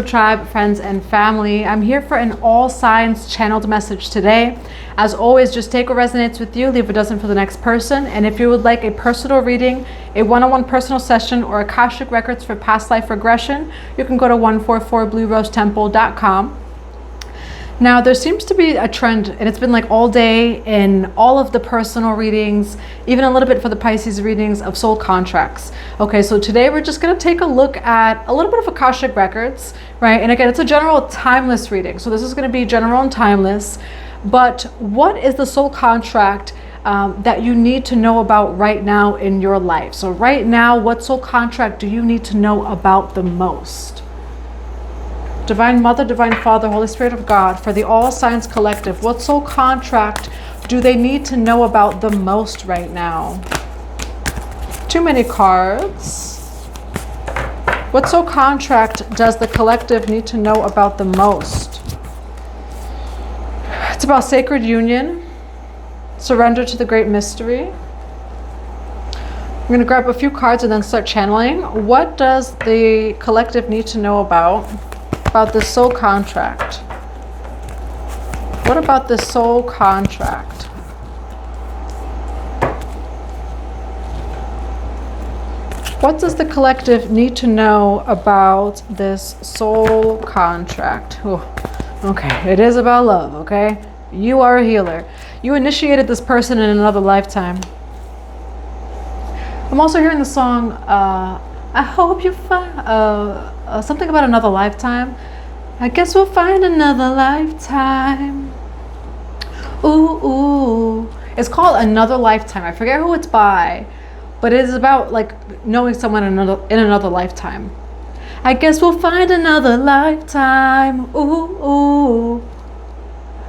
Tribe, friends, and family. I'm here for an all signs channeled message today. As always, just take what resonates with you, leave what doesn't for the next person. And if you would like a personal reading, a one-on-one personal session, or Akashic Records for past life regression, you can go to 144bluerosetemple.com. Now, there seems to be a trend, and it's been like all day in all of the personal readings, even a little bit for the Pisces readings, of soul contracts. Okay, so today we're just going to take a look at a little bit of Akashic Records, right? And again, it's a general timeless reading. So this is going to be general and timeless. But what is the soul contract that you need to know about right now in your life? So right now, what soul contract do you need to know about the most? Divine Mother, Divine Father, Holy Spirit of God, for the All Signs Collective, what soul contract do they need to know about the most right now? Too many cards. What soul contract does the collective need to know about the most? It's about sacred union, surrender to the great mystery. I'm going to grab a few cards and then start channeling. What does the collective need to know about this soul contract? What about this soul contract? What does the collective need to know about this soul contract? Ooh, okay, it is about love, okay? You are a healer. You initiated this person in another lifetime. I'm also hearing the song, I hope you find something about another lifetime. I guess we'll find another lifetime. Ooh, ooh. It's called Another Lifetime. I forget who it's by, but it is about like knowing someone in another lifetime. I guess we'll find another lifetime. Ooh, ooh.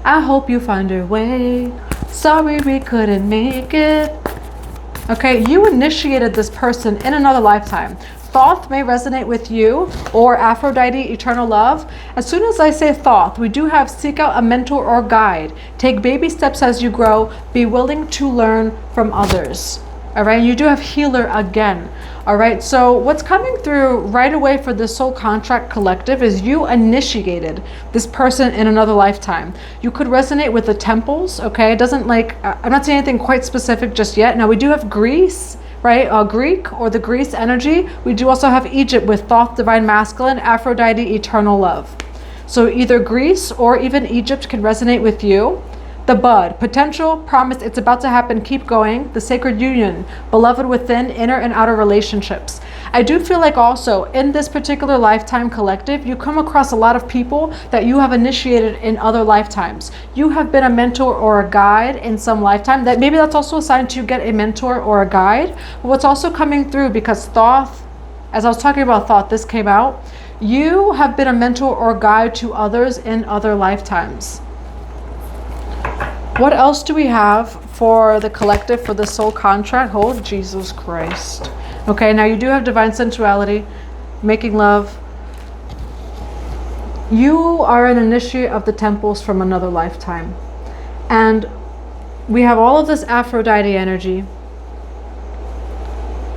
I hope you find your way. Sorry we couldn't make it. Okay, you initiated this person in another lifetime. Thoth may resonate with you, or Aphrodite, eternal love. As soon as I say Thoth, we do have seek out a mentor or guide. Take baby steps as you grow. Be willing to learn from others. All right, you do have healer again. All right, so what's coming through right away for the soul contract collective is you initiated this person in another lifetime. You could resonate with the temples, okay? It doesn't like, I'm not saying anything quite specific just yet. Now we do have Greece, right? Greek, or the Greece energy. We do also have Egypt with Thoth, divine masculine, Aphrodite, eternal love. So either Greece or even Egypt can resonate with you. The bud, potential, promise, it's about to happen, keep going. The sacred union, beloved within, inner and outer relationships. I do feel like also in this particular lifetime collective, you come across a lot of people that you have initiated in other lifetimes. You have been a mentor or a guide in some lifetime. That maybe that's also a sign to get a mentor or a guide. But what's also coming through, because Thoth, as I was talking about Thoth, this came out. You have been a mentor or guide to others in other lifetimes. What else do we have for the collective, for the soul contract? Oh, Jesus Christ. Okay, now you do have divine sensuality, making love. You are an initiate of the temples from another lifetime. And we have all of this Aphrodite energy.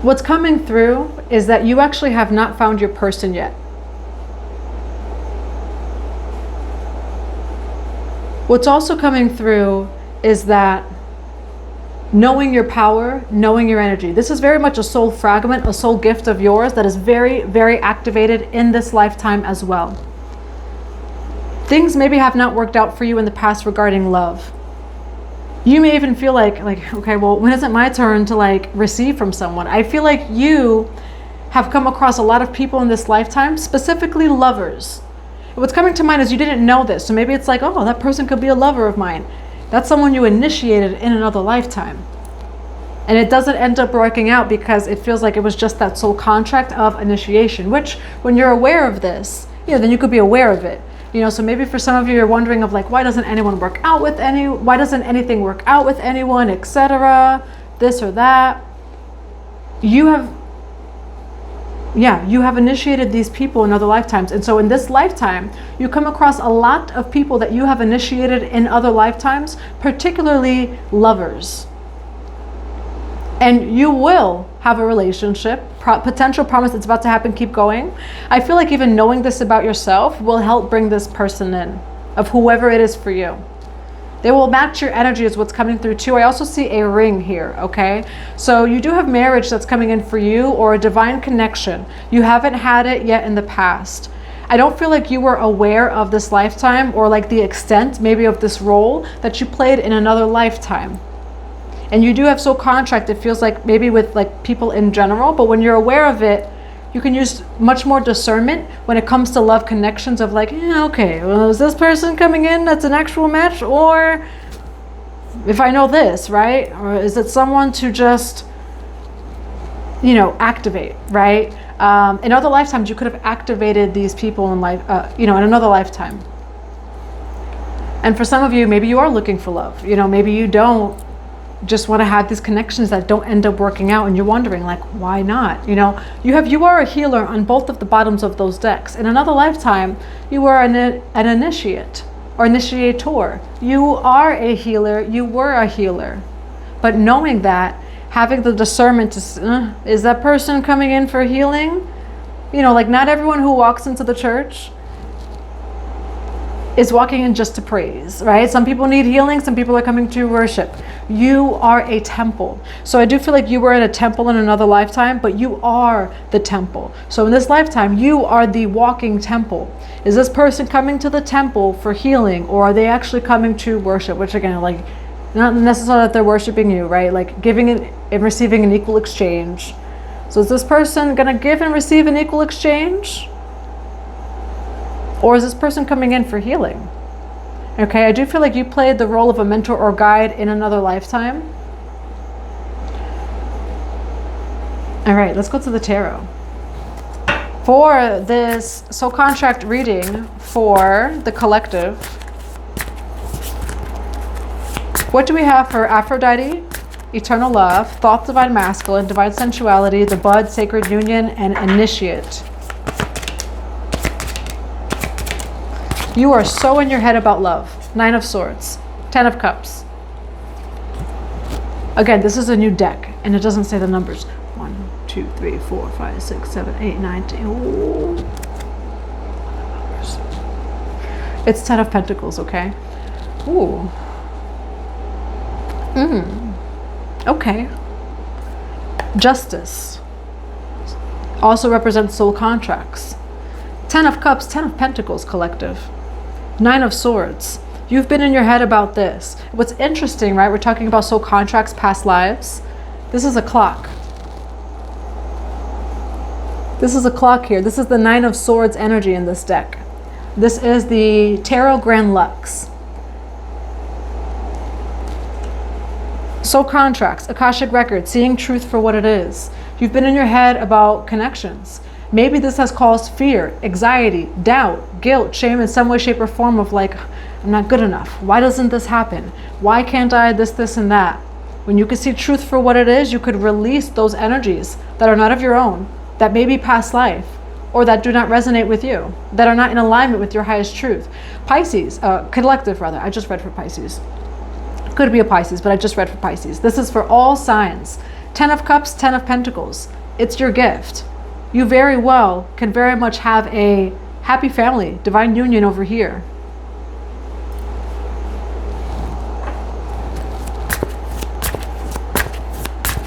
What's coming through is that you actually have not found your person yet. What's also coming through is that knowing your power, knowing your energy. This is very much a soul fragment, a soul gift of yours that is very, very activated in this lifetime as well. Things maybe have not worked out for you in the past regarding love. You may even feel like, okay, well, when is it my turn to like receive from someone? I feel like you have come across a lot of people in this lifetime, specifically lovers. What's coming to mind is you didn't know this. So maybe it's like, oh, that person could be a lover of mine. That's someone you initiated in another lifetime. And it doesn't end up working out because it feels like it was just that soul contract of initiation, which when you're aware of this, then you could be aware of it. So maybe for some of you, you're wondering of like, why doesn't anyone work out with why doesn't anything work out with anyone, etc., this or that. You have initiated these people in other lifetimes. And so in this lifetime, you come across a lot of people that you have initiated in other lifetimes, particularly lovers. And you will have a relationship, potential promise that's about to happen, keep going. I feel like even knowing this about yourself will help bring this person in, of whoever it is for you. They will match your energy is what's coming through too. I also see a ring here, okay? So you do have marriage that's coming in for you, or a divine connection. You haven't had it yet in the past. I don't feel like you were aware of this lifetime, or like the extent maybe of this role that you played in another lifetime. And you do have soul contract, it feels like, maybe with like people in general, but when you're aware of it, you can use much more discernment when it comes to love connections of like, yeah, okay, well, is this person coming in that's an actual match? Or if I know this, right? Or is it someone to just, you know, activate, right? In other lifetimes, you could have activated these people in life, you know, in another lifetime. And for some of you, maybe you are looking for love. You know, maybe you don't just want to have these connections that don't end up working out, and you're wondering like, why not? You know, you are a healer on both of the bottoms of those decks. In another lifetime, you were an initiate or initiator. You are a healer, you were a healer. But knowing that, having the discernment to, is that person coming in for healing? You know, like not everyone who walks into the church is walking in just to praise, right? Some people need healing, some people are coming to worship. You are a temple. So I do feel like you were in a temple in another lifetime, but you are the temple. So in this lifetime, you are the walking temple. Is this person coming to the temple for healing, or are they actually coming to worship? Which again, like, not necessarily that they're worshiping you, right? Like giving and receiving an equal exchange. So is this person gonna give and receive an equal exchange? Or is this person coming in for healing? Okay, I do feel like you played the role of a mentor or guide in another lifetime. All right, let's go to the tarot. For this soul contract reading for the collective, what do we have for Aphrodite, eternal love, thought divine masculine, divine sensuality, the bud, sacred union, and initiate? You are so in your head about love. 9 of Swords, 10 of Cups. Again, this is a new deck, and it doesn't say the numbers. 1, 2, 3, 4, 5, 6, 7, 8, 9, 10. Ooh. It's 10 of Pentacles, okay? Ooh. Okay. Justice also represents soul contracts. 10 of Cups, 10 of Pentacles, collective. 9 of Swords. You've been in your head about this. What's interesting, right? We're talking about soul contracts, past lives. This is a clock. This is a clock here. This is the 9 of Swords energy in this deck. This is the Tarot Grand Lux. Soul contracts, Akashic Records, seeing truth for what it is. You've been in your head about connections. Maybe this has caused fear, anxiety, doubt, guilt, shame in some way, shape, or form of like, I'm not good enough. Why doesn't this happen? Why can't I this, and that? When you can see truth for what it is, you could release those energies that are not of your own, that may be past life, or that do not resonate with you, that are not in alignment with your highest truth. Pisces, collective rather, I just read for Pisces. Could be a Pisces, but I just read for Pisces. This is for all signs. 10 of Cups, 10 of Pentacles. It's your gift. You very well can very much have a happy family, divine union over here.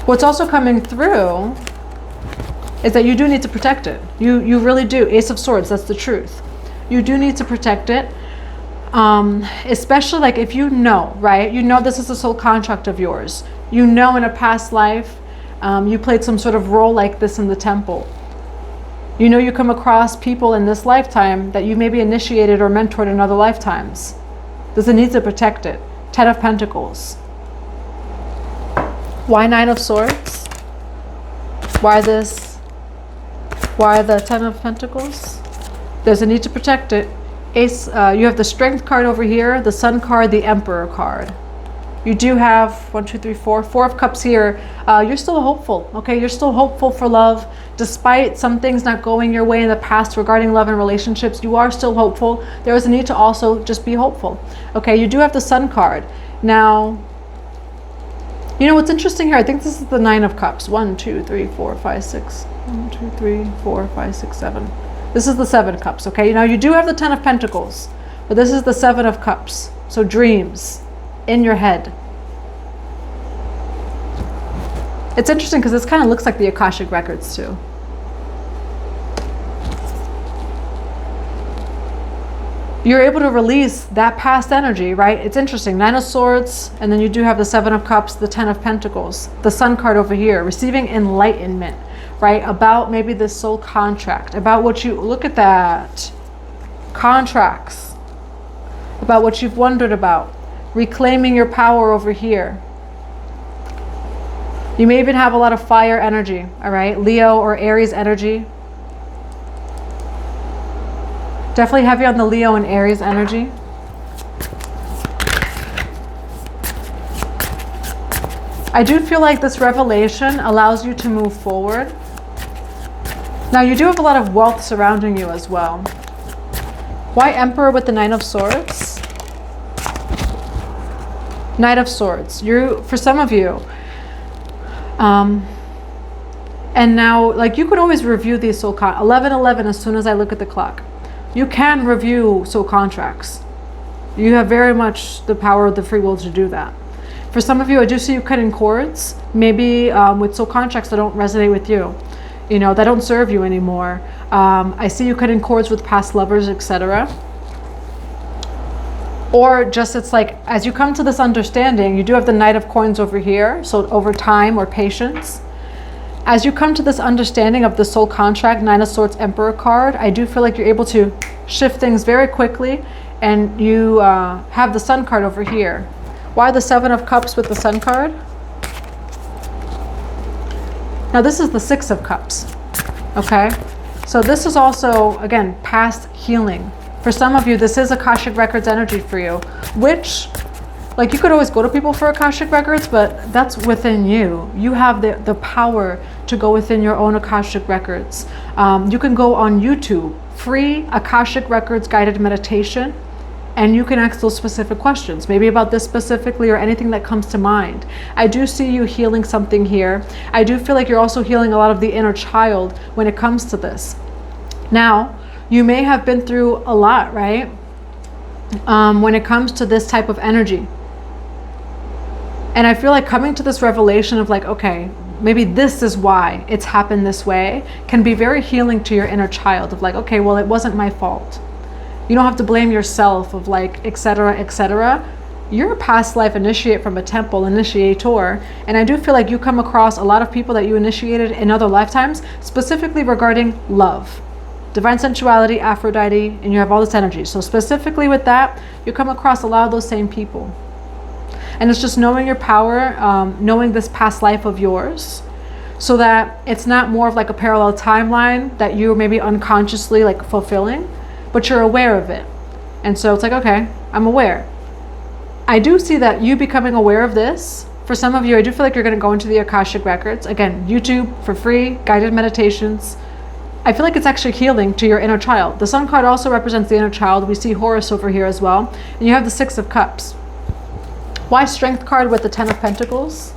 What's also coming through is that you do need to protect it. You really do. Ace of Swords, that's the truth. You do need to protect it. Especially like if you know, right? You know this is a soul contract of yours. You know in a past life, you played some sort of role like this in the temple. You know you come across people in this lifetime that you maybe initiated or mentored in other lifetimes. Does it need to protect it? 10 of Pentacles. Why 9 of Swords? Why this? Why the 10 of Pentacles? There's a need to protect it. Ace, you have the Strength card over here, the Sun card, the Emperor card. You do have 1, 2, 3, 4 of Cups here. You're still hopeful, okay? You're still hopeful for love. Despite some things not going your way in the past regarding love and relationships, you are still hopeful. There is a need to also just be hopeful. Okay, you do have the Sun card. Now, You know what's interesting here? I think this is the 9 of Cups. 1, 2, 3, 4, 5, 6. 1, 2, 3, 4, 5, 6, 7. This is the 7 of Cups, okay? Now you do have the 10 of Pentacles, but this is the 7 of Cups. So dreams in your head. It's interesting because this kind of looks like the Akashic Records too. You're able to release that past energy, right? It's interesting. 9 of Swords, and then you do have the 7 of Cups, the 10 of Pentacles, the Sun card over here, receiving enlightenment, right? About maybe this soul contract, about what you, look at that, contracts, about what you've wondered about, reclaiming your power over here. You may even have a lot of fire energy, all right? Leo or Aries energy. Definitely heavy on the Leo and Aries energy. I do feel like this revelation allows you to move forward. Now you do have a lot of wealth surrounding you as well. Why Emperor with the 9 of Swords? Knight of Swords. For some of you, and now, like, you could always review these soul 11:11 as soon as I look at the clock. You can review soul contracts. You have very much the power of the free will to do that. For some of you, I do see you cutting cords, maybe with soul contracts that don't resonate with you, you know, that don't serve you anymore. I see you cutting cords with past lovers, etc. Or just, it's like, as you come to this understanding, you do have the Knight of Coins over here, so over time or patience. As you come to this understanding of the soul contract, 9 of Swords, Emperor card, I do feel like you're able to shift things very quickly, and you have the Sun card over here. Why the 7 of Cups with the Sun card? Now this is the 6 of Cups, okay? So this is also, again, past healing. For some of you, this is Akashic Records energy for you, which, like, you could always go to people for Akashic Records, but that's within you. You have the power to go within your own Akashic Records. You can go on YouTube, free Akashic Records guided meditation, and you can ask those specific questions, maybe about this specifically or anything that comes to mind. I do see you healing something here. I do feel like you're also healing a lot of the inner child when it comes to this. Now, you may have been through a lot, right? When it comes to this type of energy. And I feel like coming to this revelation of like, okay, maybe this is why it's happened this way, can be very healing to your inner child of like, okay, well, it wasn't my fault. You don't have to blame yourself of like, etc., etc. You're a past life initiate from a temple, initiator. And I do feel like you come across a lot of people that you initiated in other lifetimes, specifically regarding love. Divine sensuality, Aphrodite, and you have all this energy. So specifically with that, you come across a lot of those same people. And it's just knowing your power, knowing this past life of yours, so that it's not more of like a parallel timeline that you're maybe unconsciously like fulfilling, but you're aware of it. And so it's like, okay, I'm aware. I do see that you becoming aware of this. For some of you, I do feel like you're going to go into the Akashic Records. Again, YouTube for free, guided meditations. I feel like it's actually healing to your inner child. The Sun card also represents the inner child. We see Horus over here as well. And you have the 6 of Cups. Why Strength card with the 10 of Pentacles?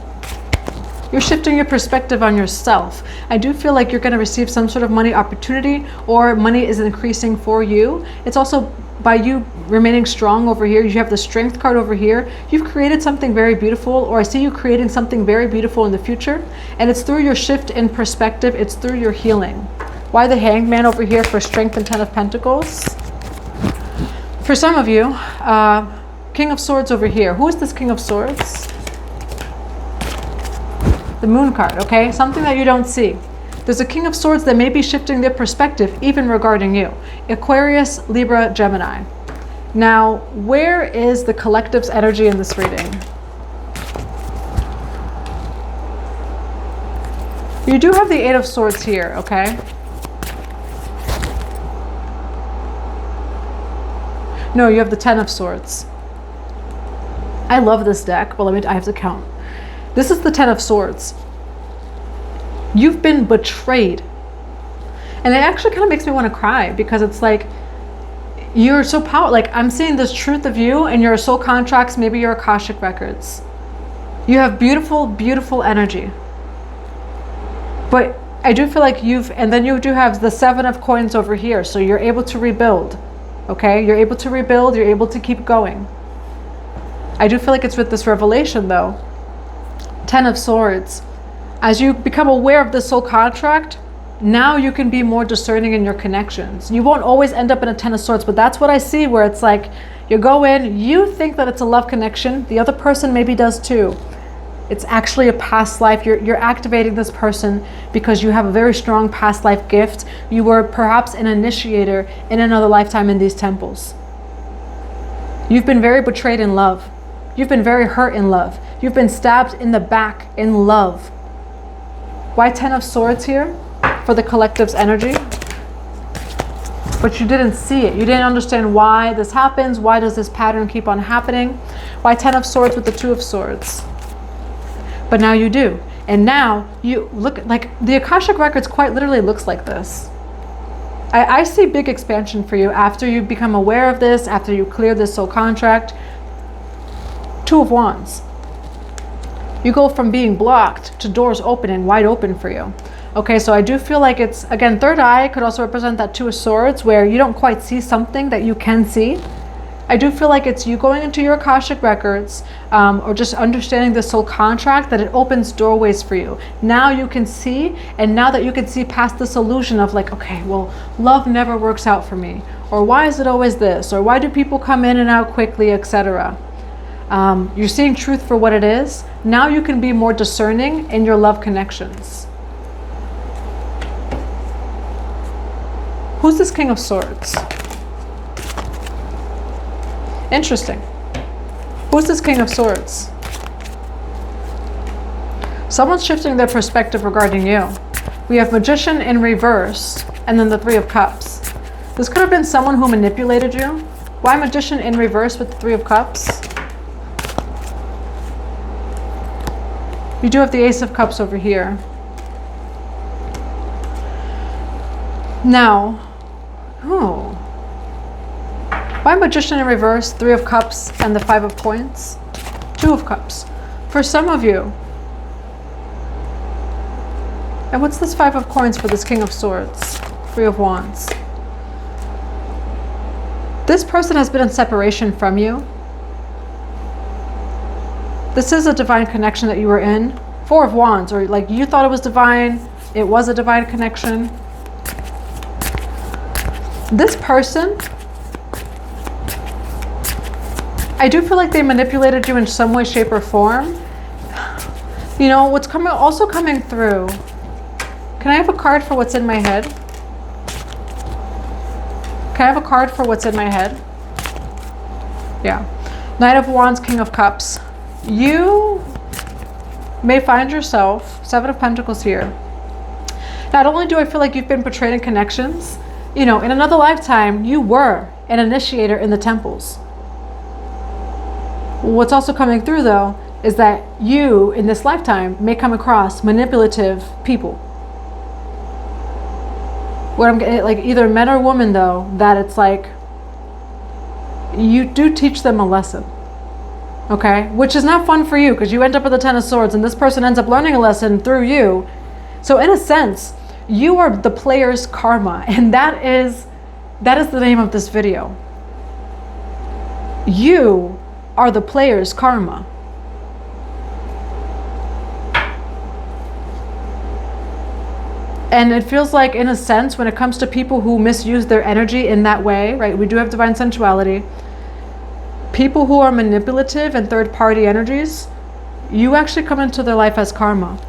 You're shifting your perspective on yourself. I do feel like you're going to receive some sort of money opportunity, or money is increasing for you. It's also by you remaining strong over here. You have the Strength card over here. You've created something very beautiful, or I see you creating something very beautiful in the future. And it's through your shift in perspective. It's through your healing. Why the Hanged Man over here for Strength and 10 of Pentacles? For some of you, King of Swords over here. Who is this King of Swords? The Moon card, okay? Something that you don't see. There's a King of Swords that may be shifting their perspective even regarding you. Aquarius, Libra, Gemini. Now, where is the collective's energy in this reading? You do have the 8 of Swords here, okay? No, you have the 10 of Swords. I love this deck, but I have to count. This is the 10 of Swords. You've been betrayed. And it actually kind of makes me want to cry, because it's like, you're so powerful. Like, I'm seeing this truth of you and your soul contracts, maybe your Akashic Records. You have beautiful, beautiful energy. But I do feel like and then you do have the 7 of coins over here. So you're able to rebuild. Okay? You're able to rebuild. You're able to keep going. I do feel like it's with this revelation though. 10 of Swords. As you become aware of this soul contract, now you can be more discerning in your connections. You won't always end up in a 10 of Swords, but that's what I see, where it's like you go in, you think that it's a love connection. The other person maybe does too. It's actually a past life. You're activating this person because you have a very strong past life gift. You were perhaps an initiator in another lifetime in these temples. You've been very betrayed in love. You've been very hurt in love. You've been stabbed in the back in love. Why 10 of Swords here? For the collective's energy. But you didn't see it. You didn't understand why this happens. Why does this pattern keep on happening? Why 10 of Swords with the 2 of Swords? But now you do. And now you look like the Akashic Records quite literally looks like this. I see big expansion for you after you become aware of this, after you clear this soul contract. 2 of Wands. You go from being blocked to doors opening wide open for you. Okay, so I do feel like it's, again, third eye could also represent that 2 of Swords where you don't quite see something that you can see. I do feel like it's you going into your Akashic Records or just understanding the soul contract, that it opens doorways for you. Now you can see, and now that you can see past this illusion of like, okay, well, love never works out for me. Or why is it always this? Or why do people come in and out quickly, etc. You're seeing truth for what it is. Now you can be more discerning in your love connections. Who's this King of Swords? Interesting. Who's this King of Swords? Someone's shifting their perspective regarding you. We have Magician in reverse, and then the 3 of Cups. This could have been someone who manipulated you. Why Magician in reverse with the 3 of Cups? You do have the Ace of Cups over here. Now, why Magician in reverse, 3 of Cups, and the 5 of Coins? 2 of Cups. For some of you. And what's this 5 of Coins for this King of Swords? 3 of Wands. This person has been in separation from you. This is a divine connection that you were in. 4 of Wands, or like you thought it was divine. It was a divine connection. This person, I do feel like they manipulated you in some way, shape, or form. You know, what's also coming through. Can I have a card for what's in my head? Can I have a card for what's in my head? Yeah. Knight of Wands, King of Cups. You may find yourself, 7 of Pentacles here. Not only do I feel like you've been betrayed in connections, you know, in another lifetime, you were an initiator in the temples. What's also coming through though is that you in this lifetime may come across manipulative people. What I'm getting, like either men or women though, that it's like you do teach them a lesson. Okay, which is not fun for you because you end up with the 10 of Swords and this person ends up learning a lesson through you. So in a sense, you are the player's karma, and that is the name of this video. You are the player's karma. And it feels like, in a sense, when it comes to people who misuse their energy in that way, right? We do have divine sensuality. People who are manipulative and third-party energies, you actually come into their life as karma.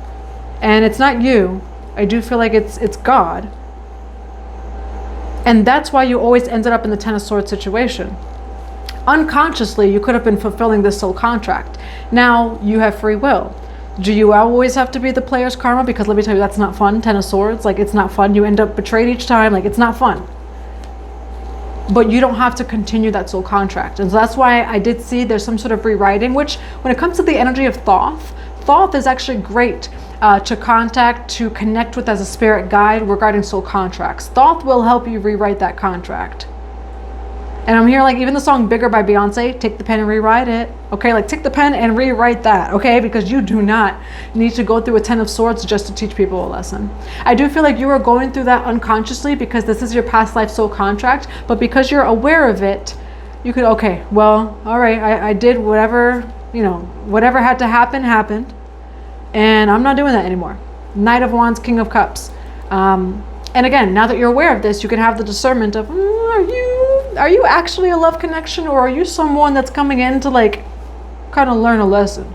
And it's not you. I do feel like it's God. And that's why you always ended up in the 10 of Swords situation. Unconsciously, you could have been fulfilling this soul contract. Now you have free will. Do you always have to be the player's karma? Because let me tell you, that's not fun. 10 of Swords, like it's not fun. You end up betrayed each time, like it's not fun. But you don't have to continue that soul contract. And so that's why I did see there's some sort of rewriting, which when it comes to the energy of Thoth, Thoth is actually great to contact, to connect with as a spirit guide regarding soul contracts. Thoth will help you rewrite that contract. And I'm here like even the song Bigger by Beyonce, take the pen and rewrite it. Okay, like take the pen and rewrite that, okay? Because you do not need to go through a 10 of swords just to teach people a lesson. I do feel like you are going through that unconsciously because this is your past life soul contract, but because you're aware of it, you could, okay, well, all right, I did whatever, you know, whatever had to happen, happened. And I'm not doing that anymore. Knight of Wands, King of Cups. And again, now that you're aware of this, you can have the discernment of, are you actually a love connection, or are you someone that's coming in to like kind of learn a lesson?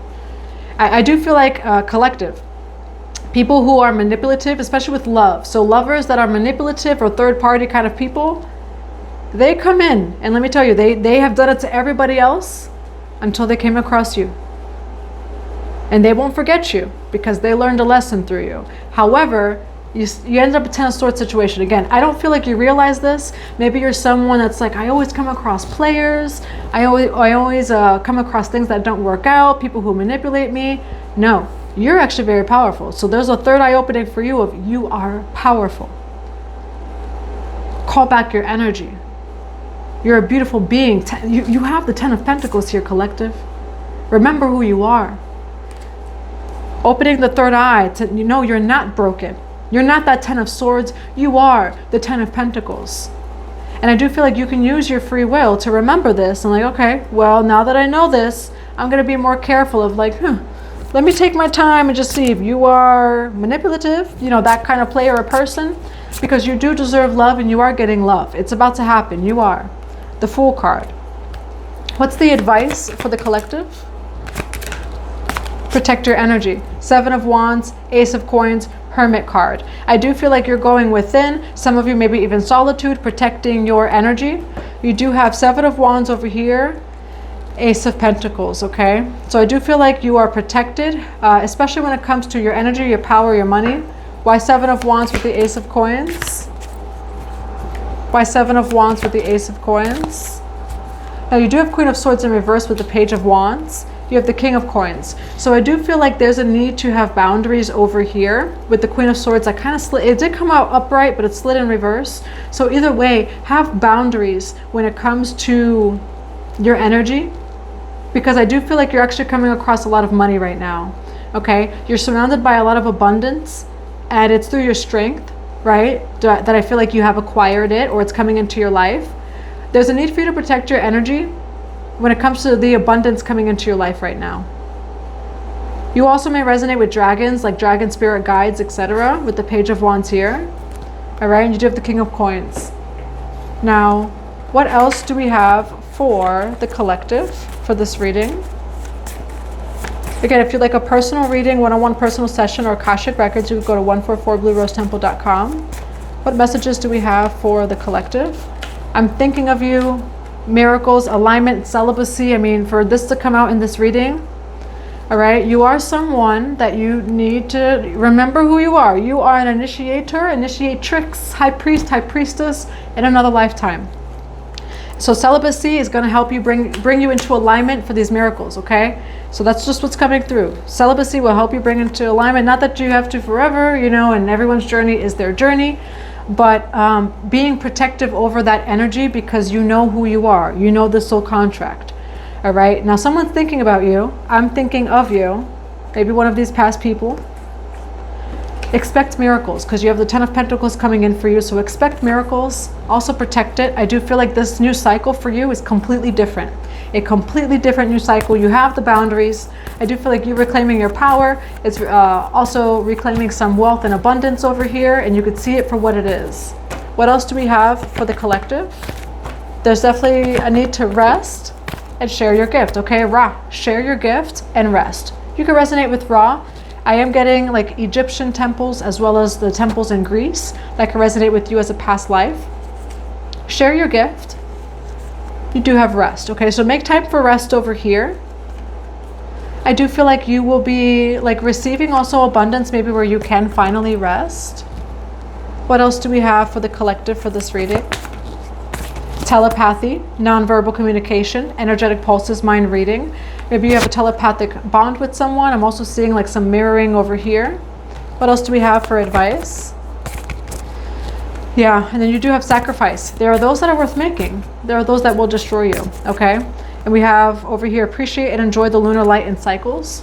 I do feel like collective. People who are manipulative, especially with love. So lovers that are manipulative or third party kind of people, they come in and let me tell you, they have done it to everybody else until they came across you. And they won't forget you because they learned a lesson through you. However, you end up a 10 of swords situation. Again, I don't feel like you realize this. Maybe you're someone that's like, I always come across players. I always come across things that don't work out, people who manipulate me. No, you're actually very powerful. So there's a third eye opening for you of you are powerful. Call back your energy. You're a beautiful being. You have the 10 of Pentacles here, collective. Remember who you are. Opening the third eye to, you know, you're not broken. You're not that 10 of swords. You are the 10 of Pentacles. And I do feel like you can use your free will to remember this and like, okay, well, now that I know this, I'm going to be more careful of like, let me take my time and just see if you are manipulative, you know, that kind of player or person, because you do deserve love and you are getting love. It's about to happen. You are. The Fool card. What's the advice for the collective? Protect your energy. 7 of Wands, Ace of Coins, Hermit card. I do feel like you're going within. Some of you maybe even solitude, protecting your energy. You do have 7 of Wands over here, Ace of Pentacles, okay? So I do feel like you are protected, especially when it comes to your energy, your power, your money. Why 7 of Wands with the Ace of Coins? Why 7 of Wands with the Ace of Coins? Now you do have Queen of Swords in reverse with the Page of Wands. You have the King of Coins. So I do feel like there's a need to have boundaries over here with the Queen of Swords. I kind of slid, it did come out upright, but it slid in reverse. So either way, have boundaries when it comes to your energy, because I do feel like you're actually coming across a lot of money right now. Okay, you're surrounded by a lot of abundance, and it's through your strength, right? That I feel like you have acquired it, or it's coming into your life. There's a need for you to protect your energy when it comes to the abundance coming into your life right now. You also may resonate with dragons, like dragon spirit guides, etc., with the Page of Wands here. All right, and you do have the King of Coins. Now, what else do we have for the collective for this reading? Again, if you'd like a personal reading, one-on-one personal session, or Akashic Records, you would go to 144bluerosetemple.com. What messages do we have for the collective? I'm thinking of you. Miracles, alignment, celibacy. I mean, for this to come out in this reading, all right, you are someone that you need to remember who you are. You are an initiator, initiatrix, high priest, high priestess in another lifetime. So celibacy is going to help you bring you into alignment for these miracles, okay? So that's just what's coming through. Celibacy will help you bring into alignment. Not that you have to forever, you know, and everyone's journey is their journey. But being protective over that energy because you know who you are. You know the soul contract. All right. Now someone's thinking about you. I'm thinking of you. Maybe one of these past people. Expect miracles because you have the 10 of Pentacles coming in for you. So expect miracles. Also protect it. I do feel like this new cycle for you is completely different. A completely different new cycle. You have the boundaries. I do feel like you're reclaiming your power. It's also reclaiming some wealth and abundance over here, and you could see it for what it is. What else do we have for the collective? There's definitely a need to rest and share your gift, okay? Ra, share your gift and rest. You can resonate with Ra. I am getting like Egyptian temples as well as the temples in Greece that can resonate with you as a past life. Share your gift. You do have rest, okay? So make time for rest over here. I do feel like you will be like receiving also abundance, maybe where you can finally rest. What else do we have for the collective for this reading? Telepathy, nonverbal communication, energetic pulses, mind reading. Maybe you have a telepathic bond with someone. I'm also seeing like some mirroring over here. What else do we have for advice? Yeah, and then you do have sacrifice. There are those that are worth making. There are those that will destroy you, okay? And we have over here, appreciate and enjoy the lunar light in cycles.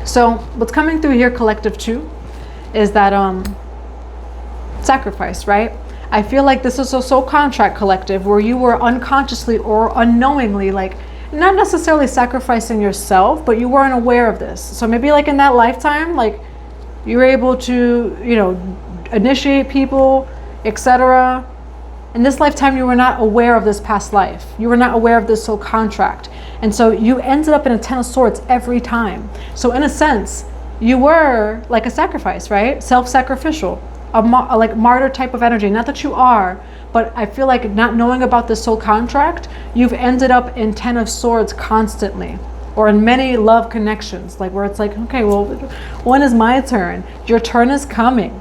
So what's coming through here, collective too, is that sacrifice, right? I feel like this is a soul contract, collective, where you were unconsciously or unknowingly, like, not necessarily sacrificing yourself, but you weren't aware of this. So maybe like in that lifetime, like you were able to, you know, initiate people, etc. In this lifetime, you were not aware of this past life. You were not aware of this soul contract. And so you ended up in a 10 of swords every time. So in a sense, you were like a sacrifice, right? Self-sacrificial, like martyr type of energy. Not that you are, but I feel like not knowing about this soul contract, you've ended up in 10 of swords constantly, or in many love connections, like where it's like, okay, well, when is my turn? Your turn is coming.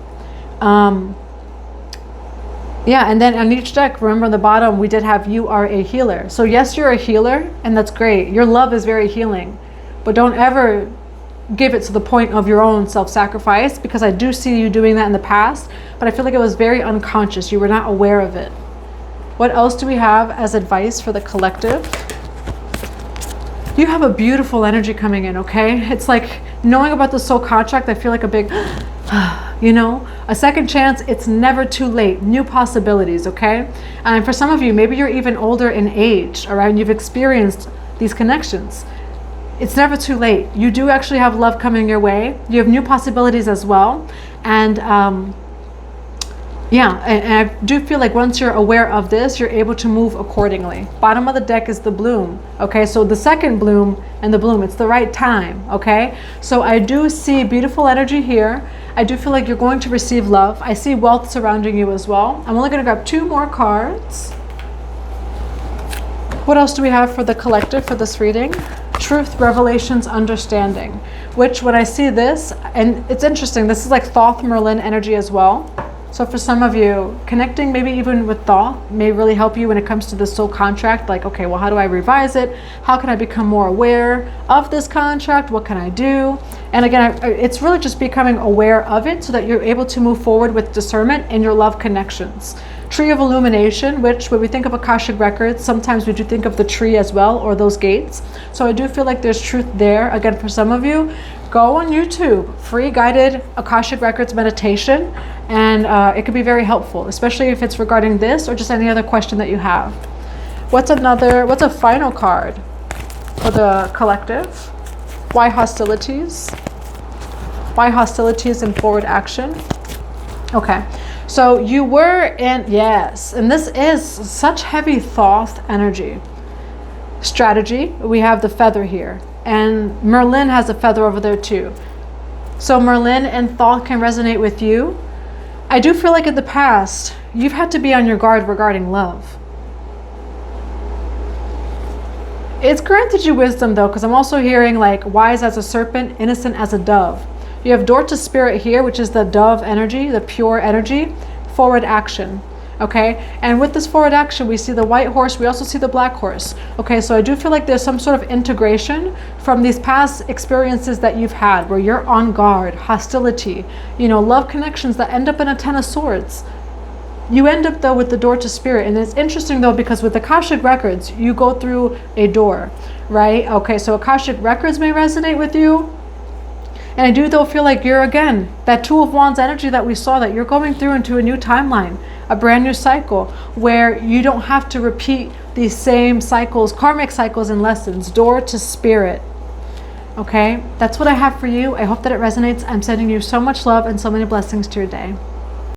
Yeah, and then on each deck, remember on the bottom, we did have you are a healer. So yes, you're a healer, and that's great. Your love is very healing, but don't ever give it to the point of your own self-sacrifice, because I do see you doing that in the past, but I feel like it was very unconscious. You were not aware of it. What else do we have as advice for the collective? You have a beautiful energy coming in, okay? It's like knowing about the soul contract, I feel like a big, you know, a second chance. It's never too late. New possibilities, okay? And for some of you, maybe you're even older in age, all right? And you've experienced these connections. It's never too late. You do actually have love coming your way. You have new possibilities as well. And yeah, and I do feel like once you're aware of this, you're able to move accordingly. Bottom of the deck is the bloom, okay? So the second bloom and the bloom, it's the right time, okay? So I do see beautiful energy here. I do feel like you're going to receive love. I see wealth surrounding you as well. I'm only going to grab 2 more cards. What else do we have for the collective for this reading? Truth, revelations, understanding. Which when I see this, and it's interesting, this is like Thoth Merlin energy as well. So for some of you, connecting maybe even with Thoth may really help you when it comes to the soul contract. Like, okay, well, how do I revise it? How can I become more aware of this contract? What can I do? And again, it's really just becoming aware of it so that you're able to move forward with discernment in your love connections. Tree of illumination, which when we think of Akashic Records, sometimes we do think of the tree as well, or those gates. So I do feel like there's truth there. Again, for some of you, go on YouTube, free guided Akashic Records meditation, and it could be very helpful, especially if it's regarding this or just any other question that you have. What's a final card for the collective? Why hostilities? Why hostilities and forward action? Okay, so you were in, yes, and this is such heavy Thoth energy. Strategy, we have the feather here. And Merlin has a feather over there too. So Merlin and Thoth can resonate with you. I do feel like in the past, you've had to be on your guard regarding love. It's granted you wisdom though, because I'm also hearing like wise as a serpent, innocent as a dove. You have door to spirit here, which is the dove energy, the pure energy, forward action. Okay, and with this forward action, we see the white horse, we also see the black horse. Okay, so I do feel like there's some sort of integration from these past experiences that you've had where you're on guard, hostility, you know, love connections that end up in a 10 of swords. You end up though with the door to spirit. And it's interesting though, because with Akashic Records, you go through a door, right? Okay, so Akashic Records may resonate with you. And I do though feel like you're, again, that Two of Wands energy that we saw, that you're going through into a new timeline, a brand new cycle where you don't have to repeat these same cycles, karmic cycles and lessons. Door to spirit. Okay, that's what I have for you. I hope that it resonates. I'm sending you so much love and so many blessings to your day.